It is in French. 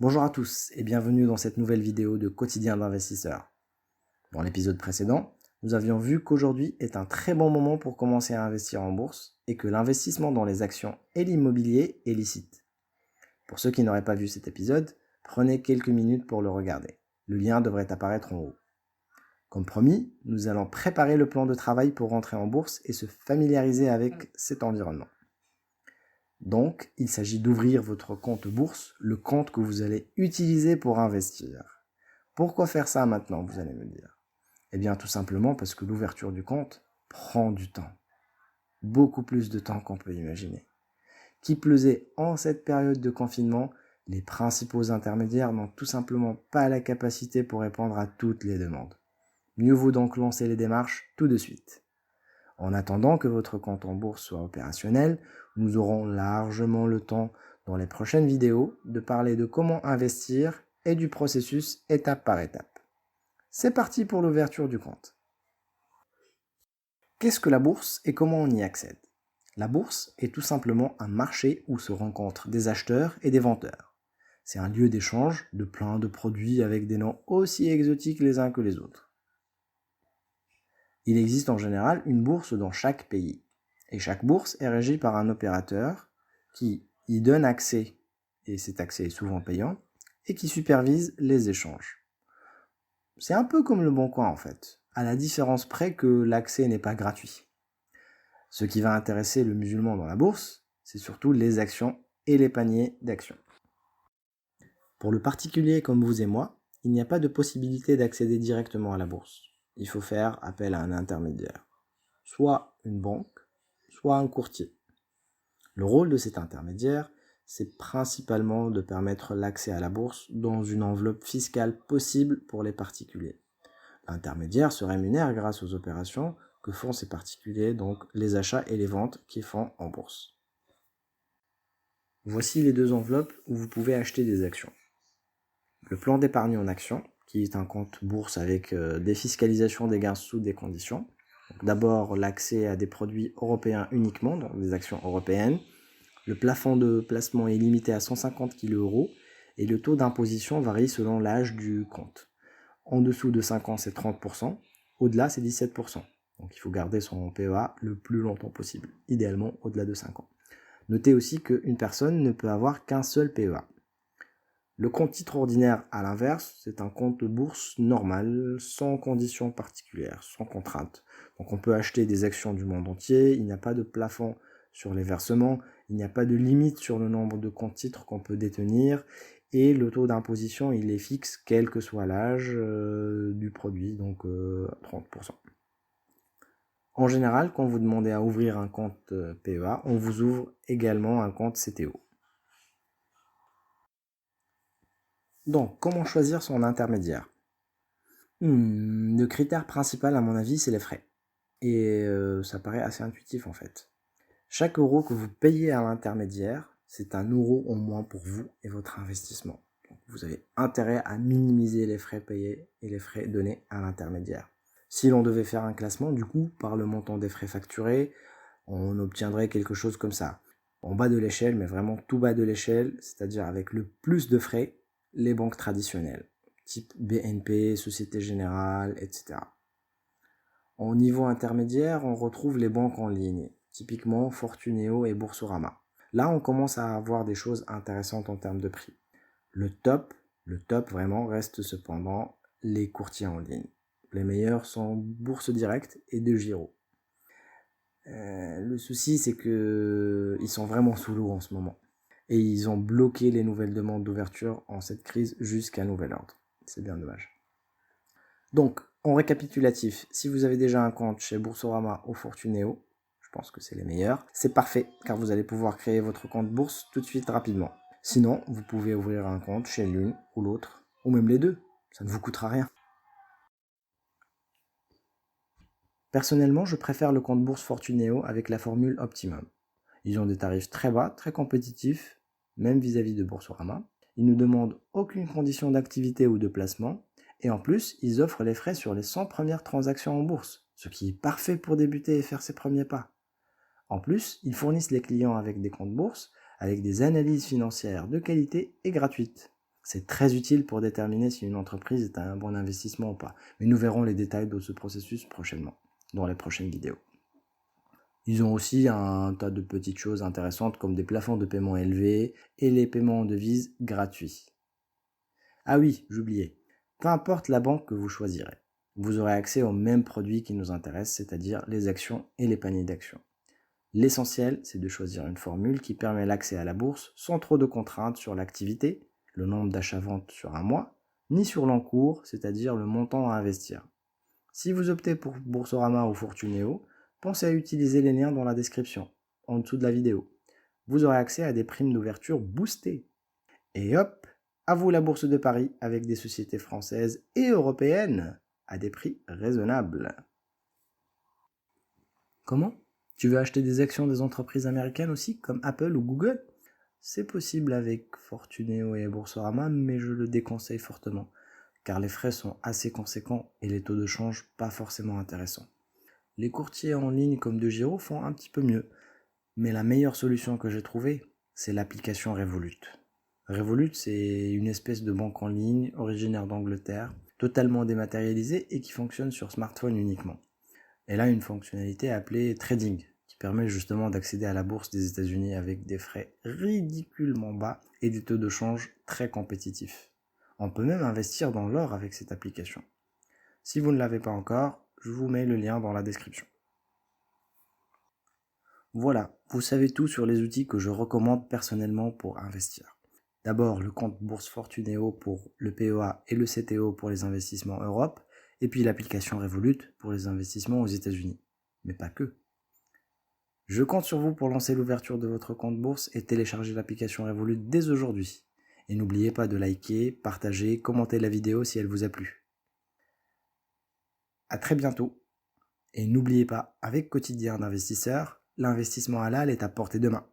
Bonjour à tous et bienvenue dans cette nouvelle vidéo de Quotidien d'investisseur. Dans l'épisode précédent, nous avions vu qu'aujourd'hui est un très bon moment pour commencer à investir en bourse et que l'investissement dans les actions et l'immobilier est licite. Pour ceux qui n'auraient pas vu cet épisode, prenez quelques minutes pour le regarder. Le lien devrait apparaître en haut. Comme promis, nous allons préparer le plan de travail pour rentrer en bourse et se familiariser avec cet environnement. Donc, il s'agit d'ouvrir votre compte bourse, le compte que vous allez utiliser pour investir. Pourquoi faire ça maintenant, vous allez me dire? Eh bien, tout simplement parce que l'ouverture du compte prend du temps. Beaucoup plus de temps qu'on peut imaginer. Qui plus est, en cette période de confinement, les principaux intermédiaires n'ont tout simplement pas la capacité pour répondre à toutes les demandes. Mieux vaut donc lancer les démarches tout de suite. En attendant que votre compte en bourse soit opérationnel, nous aurons largement le temps dans les prochaines vidéos de parler de comment investir et du processus étape par étape. C'est parti pour l'ouverture du compte. Qu'est-ce que la bourse et comment on y accède? La bourse est tout simplement un marché où se rencontrent des acheteurs et des vendeurs. C'est un lieu d'échange de plein de produits avec des noms aussi exotiques les uns que les autres. Il existe en général une bourse dans chaque pays, et chaque bourse est régie par un opérateur qui y donne accès, et cet accès est souvent payant, et qui supervise les échanges. C'est un peu comme le Bon Coin en fait, à la différence près que l'accès n'est pas gratuit. Ce qui va intéresser le musulman dans la bourse, c'est surtout les actions et les paniers d'actions. Pour le particulier comme vous et moi, il n'y a pas de possibilité d'accéder directement à la bourse. Il faut faire appel à un intermédiaire, soit une banque, soit un courtier. Le rôle de cet intermédiaire, c'est principalement de permettre l'accès à la bourse dans une enveloppe fiscale possible pour les particuliers. L'intermédiaire se rémunère grâce aux opérations que font ces particuliers, donc les achats et les ventes qu'ils font en bourse. Voici les deux enveloppes où vous pouvez acheter des actions. Le plan d'épargne en actions, qui est un compte bourse avec défiscalisation des gains sous des conditions. D'abord, l'accès à des produits européens uniquement, donc des actions européennes. Le plafond de placement est limité à 150 kg et le taux d'imposition varie selon l'âge du compte. En dessous de 5 ans, c'est 30%. Au-delà, c'est 17%. Donc il faut garder son PEA le plus longtemps possible, idéalement au-delà de 5 ans. Notez aussi qu'une personne ne peut avoir qu'un seul PEA. Le compte titre ordinaire, à l'inverse, c'est un compte bourse normal, sans conditions particulières, sans contraintes. Donc on peut acheter des actions du monde entier, il n'y a pas de plafond sur les versements, il n'y a pas de limite sur le nombre de comptes titres qu'on peut détenir, et le taux d'imposition, il est fixe, quel que soit l'âge du produit, donc 30%. En général, quand vous demandez à ouvrir un compte PEA, on vous ouvre également un compte CTO. Donc, comment choisir son intermédiaire? Le critère principal, à mon avis, c'est les frais. Et ça paraît assez intuitif, en fait. Chaque euro que vous payez à l'intermédiaire, c'est un euro en moins pour vous et votre investissement. Donc, vous avez intérêt à minimiser les frais payés et les frais donnés à l'intermédiaire. Si l'on devait faire un classement, du coup, par le montant des frais facturés, on obtiendrait quelque chose comme ça. En bas de l'échelle, mais vraiment tout bas de l'échelle, c'est-à-dire avec le plus de frais, les banques traditionnelles, type BNP, Société Générale, etc. Au niveau intermédiaire, on retrouve les banques en ligne, typiquement Fortuneo et Boursorama. Là, on commence à avoir des choses intéressantes en termes de prix. Le top vraiment reste cependant les courtiers en ligne. Les meilleurs sont Bourse Directe et DeGiro. Le souci, c'est qu'ils sont vraiment sous l'eau en ce moment. Et ils ont bloqué les nouvelles demandes d'ouverture en cette crise jusqu'à nouvel ordre. C'est bien dommage. Donc, en récapitulatif, si vous avez déjà un compte chez Boursorama ou Fortuneo, je pense que c'est les meilleurs, c'est parfait car vous allez pouvoir créer votre compte bourse tout de suite rapidement. Sinon, vous pouvez ouvrir un compte chez l'une ou l'autre, ou même les deux, ça ne vous coûtera rien. Personnellement, je préfère le compte bourse Fortuneo avec la formule Optimum. Ils ont des tarifs très bas, très compétitifs, même vis-à-vis de Boursorama. Ils ne demandent aucune condition d'activité ou de placement. Et en plus, ils offrent les frais sur les 100 premières transactions en bourse, ce qui est parfait pour débuter et faire ses premiers pas. En plus, ils fournissent les clients avec des comptes bourse, avec des analyses financières de qualité et gratuites. C'est très utile pour déterminer si une entreprise est un bon investissement ou pas. Mais nous verrons les détails de ce processus prochainement, dans les prochaines vidéos. Ils ont aussi un tas de petites choses intéressantes comme des plafonds de paiement élevés et les paiements en devises gratuits. Ah oui, j'oubliais. Peu importe la banque que vous choisirez, vous aurez accès aux mêmes produits qui nous intéressent, c'est-à-dire les actions et les paniers d'actions. L'essentiel, c'est de choisir une formule qui permet l'accès à la bourse sans trop de contraintes sur l'activité, le nombre d'achats-ventes sur un mois, ni sur l'encours, c'est-à-dire le montant à investir. Si vous optez pour Boursorama ou Fortuneo, pensez à utiliser les liens dans la description, en dessous de la vidéo. Vous aurez accès à des primes d'ouverture boostées. Et hop, à vous la Bourse de Paris avec des sociétés françaises et européennes à des prix raisonnables. Comment ? Tu veux acheter des actions des entreprises américaines aussi, comme Apple ou Google ? C'est possible avec Fortuneo et Boursorama, mais je le déconseille fortement, car les frais sont assez conséquents et les taux de change pas forcément intéressants. Les courtiers en ligne comme DeGiro font un petit peu mieux, mais la meilleure solution que j'ai trouvée, c'est l'application Revolut. Revolut, c'est une espèce de banque en ligne originaire d'Angleterre, totalement dématérialisée et qui fonctionne sur smartphone uniquement. Elle a une fonctionnalité appelée Trading, qui permet justement d'accéder à la bourse des États-Unis avec des frais ridiculement bas et des taux de change très compétitifs. On peut même investir dans l'or avec cette application. Si vous ne l'avez pas encore, je vous mets le lien dans la description. Voilà, vous savez tout sur les outils que je recommande personnellement pour investir. D'abord, le compte Bourse Fortuneo pour le PEA et le CTO pour les investissements Europe, et puis l'application Revolut pour les investissements aux États-Unis. Mais pas que. Je compte sur vous pour lancer l'ouverture de votre compte bourse et télécharger l'application Revolut dès aujourd'hui. Et n'oubliez pas de liker, partager, commenter la vidéo si elle vous a plu. À très bientôt. Et n'oubliez pas, avec Quotidien d'investisseur, l'investissement halal est à portée de main.